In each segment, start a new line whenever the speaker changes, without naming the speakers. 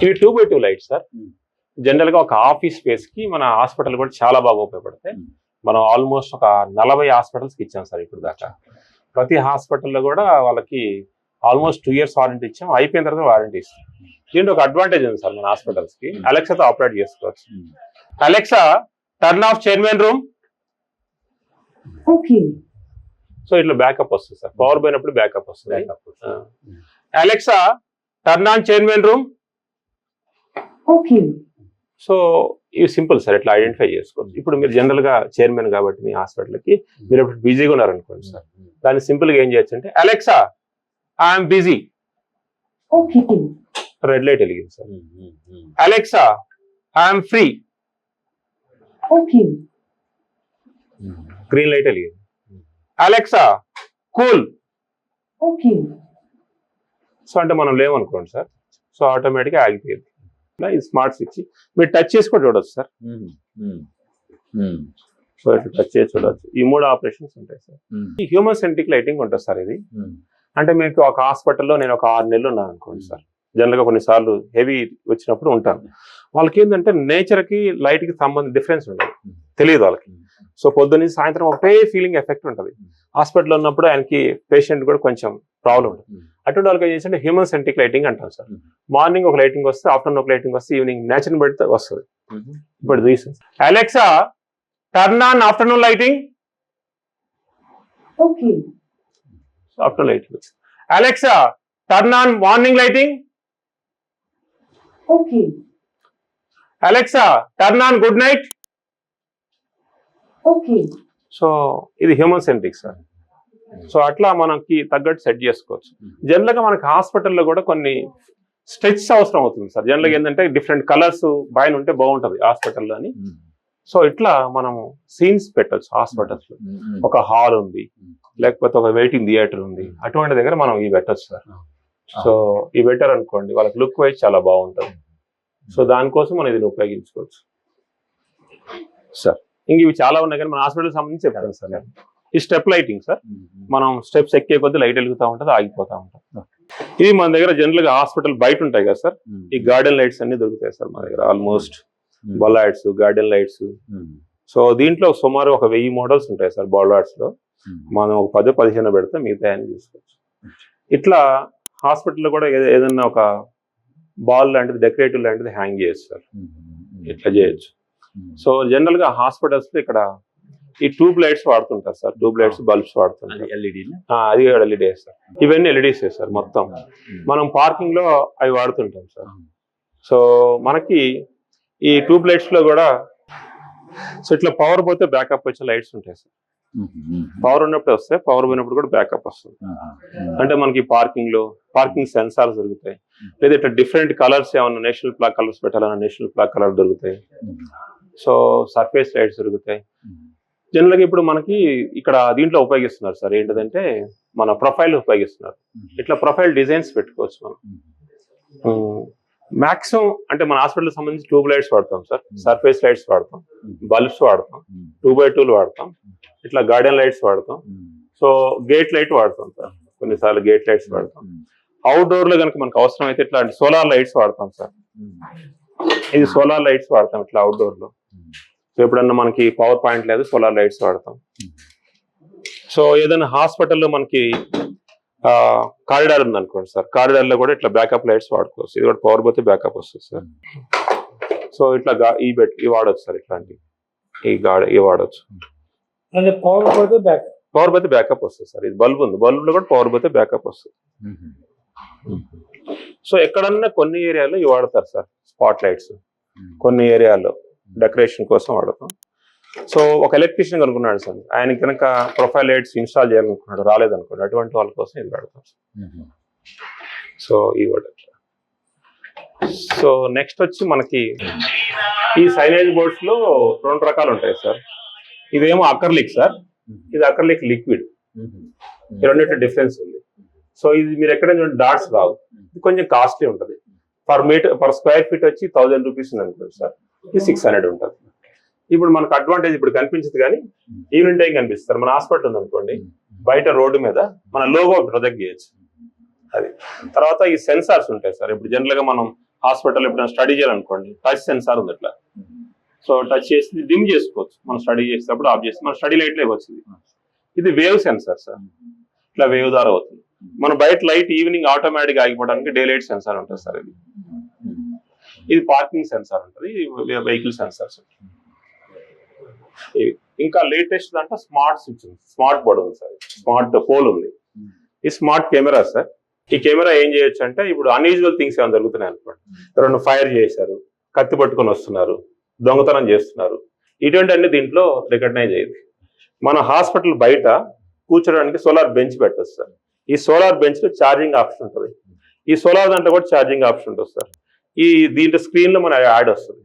ఇవి 2x2 lights sir. General గా ఒక ఆఫీస్ స్పేస్ కి మన హాస్పిటల్ కూడా చాలా బాగా ఉపయోగపడతాయి. మనం ఆల్మోస్ట్ ఒక 40 హాస్పిటల్స్ కి ఇచ్చాం సార్ ఇప్పుడు దాకా. ప్రతి హాస్పిటల్లో కూడా వాళ్ళకి ఆల్మోస్ట్ 2 years వారంటీ ఇచ్చాం. అయిపోయిన తర్వాత వారంటీ ఇస్తాం. దీంట్లో ఒక అడ్వాంటేజ్ ఉంది సార్ మన హాస్పిటల్స్ కి. అలెక్సాతో ఆపరేట్ చేసుకోవచ్చు. Alexa turn off chairman room. So ఇట్లా బ్యాకప్ వస్తుంది సార్. పవర్ పోయినప్పుడు బ్యాకప్ వస్తుంది. Alexa turn on chairman room. So ఇవి సింపుల్ సార్, ఇట్లా ఐడెంటిఫై చేసుకోవచ్చు. ఇప్పుడు మీరు జనరల్ గా చైర్మన్ కాబట్టి మీ హాస్పిటల్కి మీరు ఇప్పుడు బిజీగా ఉన్నారనుకోండి సార్, దాన్ని సింపుల్ గా ఏం చేయొచ్చు అంటే Alexa I'm busy, red light వెలిగింది sir. Alexa I'm free, green light వెలిగింది. Alexa cool. సో అంటే మనం లేవనుకోండి సార్, సో ఆటోమేటిక్గా ఆగిపోయింది. ఈ స్మార్ట్ స్విచ్ మీరు టచ్ చేసి కూడా చూడవచ్చు సార్. సో ఇట్లా టచ్ చేసి చూడవచ్చు. ఈ 3 ఆపరేషన్స్ ఉంటాయి సార్. ఈ హ్యూమన్ సెంట్రిక్ లైటింగ్ ఉంటుంది సార్. ఇది అంటే మీకు ఒక హాస్పిటల్లో నేను ఒక 6 నెలలు ఉన్నాను అనుకోండి సార్. జనరల్ గా కొన్నిసార్లు హెవీ వచ్చినప్పుడు ఉంటాను. వాళ్ళకి ఏంటంటే నేచర్ కి లైట్ కి సంబంధం డిఫరెన్స్ ఉండదు, తెలియదు వాళ్ళకి. సో పొద్దున్న సాయంత్రం ఒకటే ఫీలింగ్ ఎఫెక్ట్ ఉంటుంది. హాస్పిటల్లో ఉన్నప్పుడు ఆయనకి పేషెంట్ కూడా కొంచెం ప్రాబ్లం ఉంటుంది. అటువంటి వాళ్ళకి ఏం చేసి హ్యూమన్ సెంట్రిక్ లైటింగ్ అంటాం సార్. మార్నింగ్ ఒక లైటింగ్ వస్తే, ఆఫ్టర్నూన్ ఒక లైటింగ్ వస్తే, ఈవినింగ్ నేచర్ పెడితే వస్తుంది. ఇప్పుడు చూసాం. Alexa turn on afternoon lighting. Afternoon lighting వచ్చింది. Alexa turn on morning lighting. Alexa turn on good night. So ఇది హ్యూమన్ సెంట్రిక్ సార్. సో అట్లా మనకి తగ్గట్టు సెట్ చేసుకోవచ్చు. జనరల్ గా మనకి హాస్పిటల్లో కూడా కొన్ని స్ట్రెచ్ అవసరం అవుతుంది సార్. జనరల్ గా ఏంటంటే డిఫరెంట్ కలర్స్ పైన ఉంటే బాగుంటది హాస్పిటల్లో అని. సో ఇట్లా మనం సీన్స్ పెట్టచ్చు హాస్పిటల్స్ లో. ఒక హాల్ ఉంది, లేకపోతే ఒక వెయిటింగ్ థియేటర్ ఉంది, అటువంటి దగ్గర మనం ఇవి పెట్టచ్చు సార్. సో ఇవి బెటర్ అనుకోండి, వాళ్ళకి లుక్ వైజ్ చాలా బాగుంటుంది. సో దానికోసం మనం ఇది ఉపయోగించుకోవచ్చు సార్. ఇంక ఇవి చాలా ఉన్నాయి కానీ మన హాస్పిటల్ సంబంధించి చెప్తాను సార్ నేను. ఈ స్టెప్ లైటింగ్ సార్. మనం స్టెప్స్ ఎక్కే కొద్దీ లైట్ వెలుగుతూ ఉంటుంది, ఆగిపోతూ ఉంటుంది. ఇది మన దగ్గర జనరల్ గా హాస్పిటల్ బయట ఉంటాయి కదా సార్. ఈ గార్డెన్ లైట్స్ అన్ని దొరుకుతాయి సార్ మన దగ్గర. Almost bollards, garden lights. So దీంట్లో సుమారు ఒక 1000 మోడల్స్ ఉంటాయి సార్ బల్లాయిడ్స్ లో. మనం ఒక 10-15 పెడితే మిగతా అని చూసుకోవచ్చు. ఇట్లా హాస్పిటల్లో కూడా ఏదన్నా ఒక బాల్ లాంటిది, డెకరేటివ్ లాంటిది హ్యాంగ్ చేయొచ్చు సార్. ఇట్లా చేయొచ్చు. సో జనరల్ గా హాస్పిటల్స్ లో ఇక్కడ ఈ ట్యూబ్ లైట్స్ వాడుతుంటారు సార్. ట్యూబ్ లైట్స్, బల్బ్స్ వాడుతుంటారు. అది ఎల్ఈడి సార్. ఇవన్నీ ఎల్ఈడీస్ సార్ మొత్తం. మనం పార్కింగ్ లో అవి వాడుతుంటాం సార్. సో మనకి ఈ ట్యూబ్ లైట్స్ లో కూడా సో ఇట్లా పవర్ పోతే బ్యాకప్ వచ్చే లైట్స్ ఉంటాయి సార్. పవర్ ఉన్నప్పుడు వస్తాయి, పవర్ పోయినప్పుడు కూడా బ్యాకప్ వస్తుంది. అంటే మనకి పార్కింగ్ సెన్సార్స్ దొరుకుతాయి. లేదా ఇట్లా డిఫరెంట్ కలర్స్ ఏమన్నా నేషనల్ ఫ్లాగ్ కలర్స్ పెట్టాలన్నా నేషనల్ ఫ్లాగ్ కలర్ దొరుకుతాయి. సో సర్ఫేస్ లైట్స్ దొరుకుతాయి. జనరల్ గా ఇప్పుడు మనకి ఇక్కడ దీంట్లో ఉపయోగిస్తున్నారు సార్. ఏంటంటే మన ప్రొఫైల్ ఉపయోగిస్తున్నారు. ఇట్లా ప్రొఫైల్ డిజైన్స్ పెట్టుకోవచ్చు మనం. మాక్సిమం అంటే మన హాస్పిటల్ సంబంధించి ట్యూబ్ లైట్స్ వాడతాం సార్, సర్ఫేస్ లైట్స్ వాడతాం, బల్బ్స్ వాడతాం, 2x2 వాడతాం, ఇట్లా గార్డెన్ లైట్స్ వాడతాం. సో గేట్ లైట్ వాడతాం సార్, కొన్నిసార్లు గేట్ లైట్స్ వాడతాం. అవుట్డోర్ లో కనుక మనకు అవసరం అయితే ఇట్లాంటి సోలార్ లైట్స్ వాడతాం సార్. ఇది సోలార్ లైట్స్ వాడతాం ఇట్లా అవుట్డోర్ లో. సో ఎప్పుడన్నా మనకి పవర్ పాయింట్ లేదు, సోలార్ లైట్స్ వాడతాం. సో ఏదైనా హాస్పిటల్లో మనకి కారిడార్ ఉంది అనుకోండి సార్, కారిడార్ లో కూడా ఇట్లా బ్యాకప్ లైట్స్ వాడుకోవచ్చు. ఇది కూడా పవర్ పోతే బ్యాకప్ వస్తుంది సార్. సో ఇట్లా ఈ వాడవచ్చు సార్. ఇట్లాంటి ఈ వాడవచ్చు. పవర్ పోతే బ్యాకప్ వస్తుంది సార్. ఇది బల్బ్ ఉంది, బల్బ్ లో కూడా పవర్ పోతే బ్యాకప్ వస్తుంది. సో ఎక్కడన్నా కొన్ని ఏరియాలో ఇవి వాడతారు సార్ స్పాట్ లైట్స్. కొన్ని ఏరియాలో డెకరేషన్ కోసం వాడతాం. సో ఒక ఎలక్ట్రీషియన్ కనుక్కున్నాడు సార్, ఆయన కనుక ప్రొఫైల్ లైట్స్ ఇన్స్టాల్ చేయాలనుకున్నాడు, రాలేదనుకోండి, అటువంటి వాళ్ళ కోసం ఇది వాడతాం. సో ఈ వాడచ్చు. సో నెక్స్ట్ వచ్చి మనకి ఈ సైనేజ్ బోర్డ్స్ లో 2 రకాలు ఉంటాయి సార్. ఇదేమో అక్రలిక్ సార్, ఇది అక్రలిక్ లిక్విడ్. ఈ రెండింటి డిఫరెన్స్ ఉంది. సో ఇది మీరు ఎక్కడైనా డాట్స్ రావు. ఇది కొంచెం కాస్ట్లీ ఉంటుంది. పర్ స్క్వేర్ ఫీట్ వచ్చి 1000 రూపీస్ ఉంది అనుకోండి సార్, ఇది 600 ఉంటుంది. ఇప్పుడు మనకు అడ్వాంటేజ్ ఇప్పుడు కనిపించదు కానీ ఈవినింగ్ టైం కనిపిస్తారు. మన హాస్పిటల్ ఉంది అనుకోండి, బయట రోడ్డు మీద మన లోగో ప్రొజెక్ట్ చేయొచ్చు. అది తర్వాత ఈ సెన్సార్స్ ఉంటాయి సార్. ఇప్పుడు జనరల్ గా మనం హాస్పిటల్ ఎప్పుడైనా స్టడీ చేయాలనుకోండి, టచ్ సెన్సార్ ఉంది ఇట్లా. సో టచ్ చేసి డిమ్ చేసుకోవచ్చు, మనం స్టడీ చేసేటప్పుడు ఆఫ్ చేసి మన స్టడీ లైట్ వచ్చింది. ఇది వేవ్ సెన్సార్ సార్, ఇట్లా వేవ్ ద్వారా అవుతుంది. మన బయట లైట్ ఈవినింగ్ ఆటోమేటిక్ ఆగిపోవడానికి డే లైట్ సెన్సార్ ఉంటుంది సార్. ఇది పార్కింగ్ సెన్సార్ ఉంటుంది, వెహికల్ సెన్సార్స్. ఇంకా లేటెస్ట్ అంటే స్మార్ట్ స్విచ్ ఉంది, స్మార్ట్ బోర్డ్ ఉంది సార్, స్మార్ట్ పోల్ ఉంది. ఈ స్మార్ట్ కెమెరా సార్. ఈ కెమెరా ఏం చేయొచ్చు అంటే, ఇప్పుడు అన్యూజువల్ థింగ్స్ ఏమైనా జరుగుతున్నాయి అనుకోండి, ఎవరైనా ఫైర్ చేశారు, కత్తి పట్టుకొని వస్తున్నారు, దొంగతనం చేస్తున్నారు, ఇటువంటి అన్ని దీంట్లో రికగ్నైజ్ అయ్యింది. మన హాస్పిటల్ బయట కూర్చోడానికి సోలార్ బెంచ్ పెట్టచ్చు సార్. ఈ సోలార్ బెంచ్ లో ఛార్జింగ్ ఆప్షన్ ఉంటుంది, ఈ సోలార్ దాంట్లో కూడా ఛార్జింగ్ ఆప్షన్ ఉంటుంది సార్. ఈ దీంట్లో స్క్రీన్ లో మన యాడ్ వస్తుంది.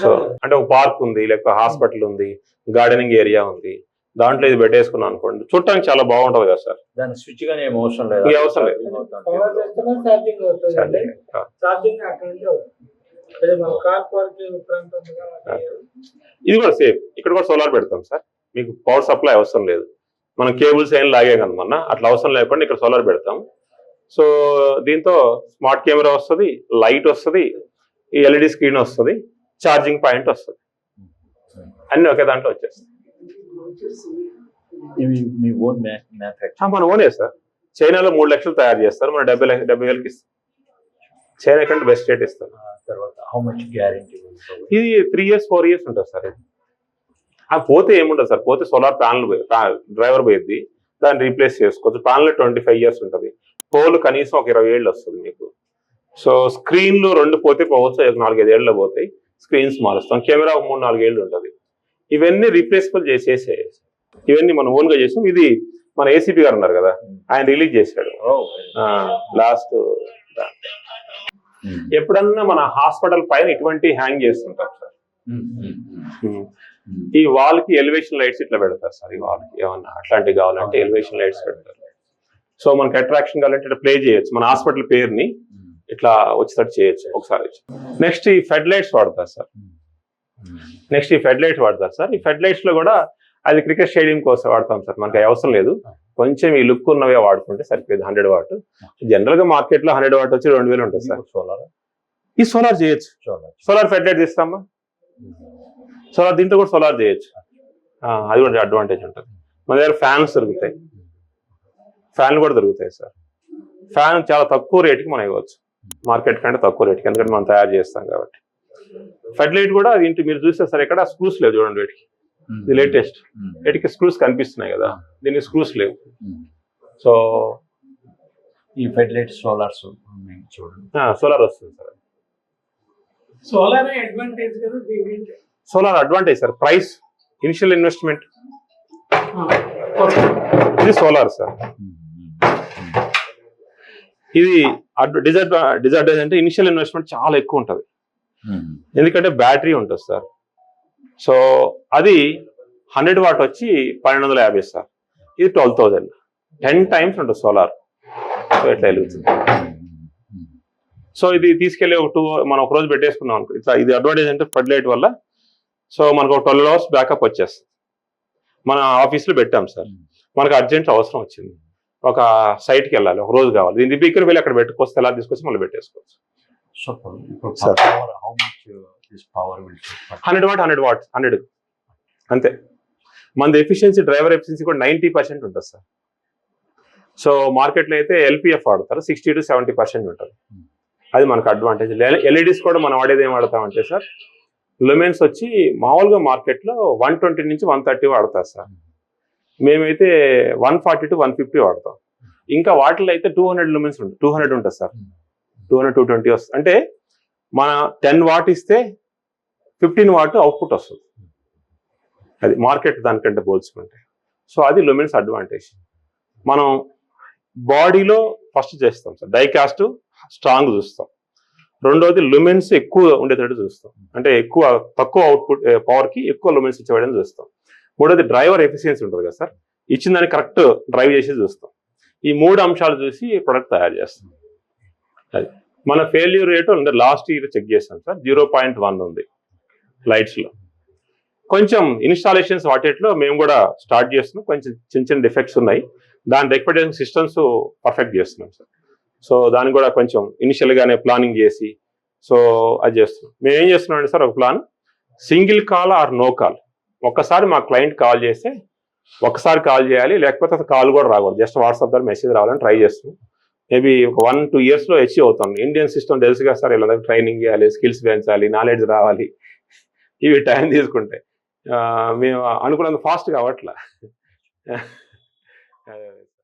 సో అంటే ఒక పార్క్ ఉంది, లేకపోతే హాస్పిటల్ ఉంది, గార్డెనింగ్ ఏరియా ఉంది, దాంట్లో ఇది పెట్టేసుకున్నాం అనుకోండి, చూడటానికి చాలా బాగుంటది కదా సార్.
దాని స్విచ్ గానీ ఏం అవసరం లేదు,
అవసరం లేదు. ఇది కూడా సేమ్, ఇక్కడ కూడా సోలార్ పెడతాం సార్. మీకు పవర్ సప్లై అవసరం లేదు, మనం కేబుల్స్ ఏం లాగే కదా మొన్న, అట్లా అవసరం లేకుండా ఇక్కడ సోలార్ పెడతాం. సో దీంతో స్మార్ట్ కెమెరా వస్తుంది, లైట్ వస్తుంది, ఈ ఎల్ఈడి స్క్రీన్ వస్తుంది, ఛార్జింగ్ పాయింట్ వస్తుంది, అన్ని ఒకే దాంట్లో వచ్చేస్తాయి. మన ఓనే సార్. చైనాలో 3 లక్షలు తయారు చేస్తారు, మనం 70,000కి ఇస్తాం. చైనా కంటే బెస్ట్ రేట్ ఇస్తాం. ఇది 3 years 4 years ఉంటుంది సార్. ఇది పోతే ఏముండదు సార్, పోతే సోలార్ ప్యానల్ డ్రైవర్ పోయింది, దాన్ని రీప్లేస్ చేసుకోవచ్చు. ప్యానల్ 25 years ఉంటుంది, పోల్ కనీసం ఒక 20 ఏళ్ళు వస్తుంది మీకు. సో స్క్రీన్లు 2 పోతే పోవచ్చు, 4-5 ఏళ్ళలో పోతాయి. స్క్రీన్స్ మారుస్తాం, కెమెరా 3-4 ఏళ్ళు ఉంటుంది. ఇవన్నీ రీప్లేసబుల్ చేసేసే, ఇవన్నీ మనం ఓన్ గా చేసాం. ఇది మన ఏసీపీ గారు ఉన్నారు కదా, ఆయన రిలీజ్ చేశాడు లాస్ట్. ఎప్పుడన్నా మన హాస్పిటల్ పైన ఇటువంటి హ్యాంగ్ చేస్తుంటాం సార్. ఈ వాల్ కి ఎలివేషన్ లైట్స్ ఇట్లా పెడతారు సార్. ఈ వాల్ కి ఏమన్నా అట్లాంటివి కావాలంటే ఎలివేషన్ లైట్స్ పెడతారు. సో మనకి అట్రాక్షన్ కావాలంటే ఇట్లా ప్లే చేయొచ్చు, మన హాస్పిటల్ పేరుని ఇట్లా వచ్చేటట్టు చేయొచ్చు ఒకసారి. నెక్స్ట్ ఈ ఫెడ్ లైట్స్ వాడతారు సార్. ఈ ఫెడ్ లైట్స్ లో కూడా అది క్రికెట్ స్టేడియం కోసం వాడతాం సార్. మనకి అవసరం లేదు, కొంచెం ఈ లుక్ ఉన్నవే వాడుకుంటే సరిపోయింది. 100 వాట్ జనరల్ గా మార్కెట్ లో 100 వాట్ వచ్చి 2000 ఉంటుంది సార్. ఈ సోలార్ చేయొచ్చు, సోలార్ ఫెడ్ లైట్ తీస్తామా, సోలార్ దీంట్లో కూడా సోలార్ చేయొచ్చు. అది కూడా అడ్వాంటేజ్ ఉంటుంది. మన దగ్గర ఫ్యాన్స్ దొరుకుతాయి, ఫ్యాన్లు కూడా దొరుకుతాయి సార్. ఫ్యాన్ చాలా తక్కువ రేటుకి మనం ఇవ్వచ్చు, మార్కెట్ కంటే తక్కువ రేటుకి, ఎందుకంటే మనం తయారు చేస్తాం కాబట్టి. ఫెడ్ లైట్ కూడా ఇంటి మీరు చూస్తే సార్, ఇక్కడ స్క్రూస్ లేవు చూడండి వీటికి. ఇది లేటెస్ట్, వీటికి స్క్రూస్ కనిపిస్తున్నాయి కదా, దీనికి స్క్రూస్ లేవు. సో
ఈ ఫెడ్ లైట్ సోలార్ చూడండి,
సోలార్ వస్తుంది sir. Solar advantage sir, price, initial investment. ఇది సోలార్ సార్. ఇది డిజడ్వాంటేజ్ అంటే ఇనిషియల్ ఇన్వెస్ట్మెంట్ చాలా ఎక్కువ ఉంటుంది, ఎందుకంటే బ్యాటరీ ఉంటుంది సార్. సో అది 100 వాట్ వచ్చి 1250 సార్. ఇది 12,000, 10 times ఉంటుంది సోలార్. సో ఎట్లా వెలుగుతుంది. సో ఇది తీసుకెళ్లి మనం ఒక రోజు పెట్టేసుకున్నాం అనుకో, ఇట్లా. ఇది అడ్వాంటేజ్ అంటే ఫెడ్ లైట్ వల్ల. సో మనకు ఒక 12 hours బ్యాకప్ వచ్చేస్తుంది. మన ఆఫీస్లో పెట్టాం సార్, మనకు అర్జెంట్ అవసరం వచ్చింది, ఒక సైట్కి వెళ్ళాలి, ఒక రోజు కావాలి, దీని దగ్గర వెళ్ళి అక్కడ పెట్టుకొస్తే ఎలా తీసుకొచ్చి మళ్ళీ పెట్టేసుకోవచ్చు. 100 వాట్ 100 అంతే. మన ఎఫిషియన్సీ, డ్రైవర్ ఎఫిషియన్సీ కూడా 90% ఉంటుంది సార్. సో మార్కెట్లో అయితే LPF వాడతారు, 60 to 70% ఉంటుంది. అది మనకు అడ్వాంటేజ్. ఎల్ఈడీస్ కూడా మనం వాడేది ఏం వాడతామంటే సార్, లుమెన్స్ వచ్చి మామూలుగా మార్కెట్లో 120 నుంచి 130 వాడతారు సార్. మేమైతే 140 to 150 వాడతాం. ఇంకా వాటిలో అయితే 200 లుమెన్స్ ఉంటుంది, 200 ఉంటుంది సార్. 200-220 వస్తుంది. అంటే మన 10 వాట్ ఇస్తే 15 వాట్ అవుట్పుట్ వస్తుంది. అది మార్కెట్ దానికంటే పోల్చుకుంటే. సో అది లుమెన్స్ అడ్వాంటేజ్. మనం బాడీలో ఫస్ట్ చేస్తాం సార్, డైకాస్ట్ స్ట్రాంగ్ చూస్తాం. రెండోది లుమెన్స్ ఎక్కువ ఉండేటట్టు చూస్తాం, అంటే తక్కువ అవుట్పుట్ పవర్కి ఎక్కువ లుమెన్స్ ఇచ్చేవాడని చూస్తాం. మూడోది డ్రైవర్ ఎఫిషియన్సీ ఉంటుంది కదా సార్, ఇచ్చిన దాన్ని కరెక్ట్ డ్రైవ్ చేసి చూస్తాం. ఈ 3 అంశాలు చూసి ప్రొడక్ట్ తయారు చేస్తాం. అది మన failure rate last year check చేస్తాం సార్, 0.1 ఉంది లైట్స్లో. కొంచెం ఇన్స్టాలేషన్స్ వాటిలో మేము కూడా స్టార్ట్ చేస్తున్నాం, కొంచెం చిన్న డిఫెక్ట్స్ ఉన్నాయి, దాని రెక్టిఫికేషన్ సిస్టమ్స్ పర్ఫెక్ట్ చేస్తున్నాం సార్. సో దానికి కూడా కొంచెం ఇనిషియల్గానే ప్లానింగ్ చేసి సో అది చేస్తున్నాం. మేము ఏం చేస్తున్నాం అంటే సార్ ఒక plan, single call or no call. ఒక్కసారి మా క్లయింట్ కాల్ చేస్తే ఒకసారి కాల్ చేయాలి, లేకపోతే అసలు కాల్ కూడా రాకూడదు, జస్ట్ వాట్సాప్ ద్వారా మెసేజ్ రావాలని ట్రై చేస్తున్నాం. మేబీ ఒక 1-2 yearsలో అచీవ్ అవుతాం. ఇండియన్ సిస్టమ్ తెలుసు కదా సార్, ఇలా ట్రైనింగ్ చేయాలి, స్కిల్స్ పెంచాలి, నాలెడ్జ్ రావాలి, ఇవి టైం తీసుకుంటాయి. మేము అనుకున్నంత ఫాస్ట్ కావట్లా.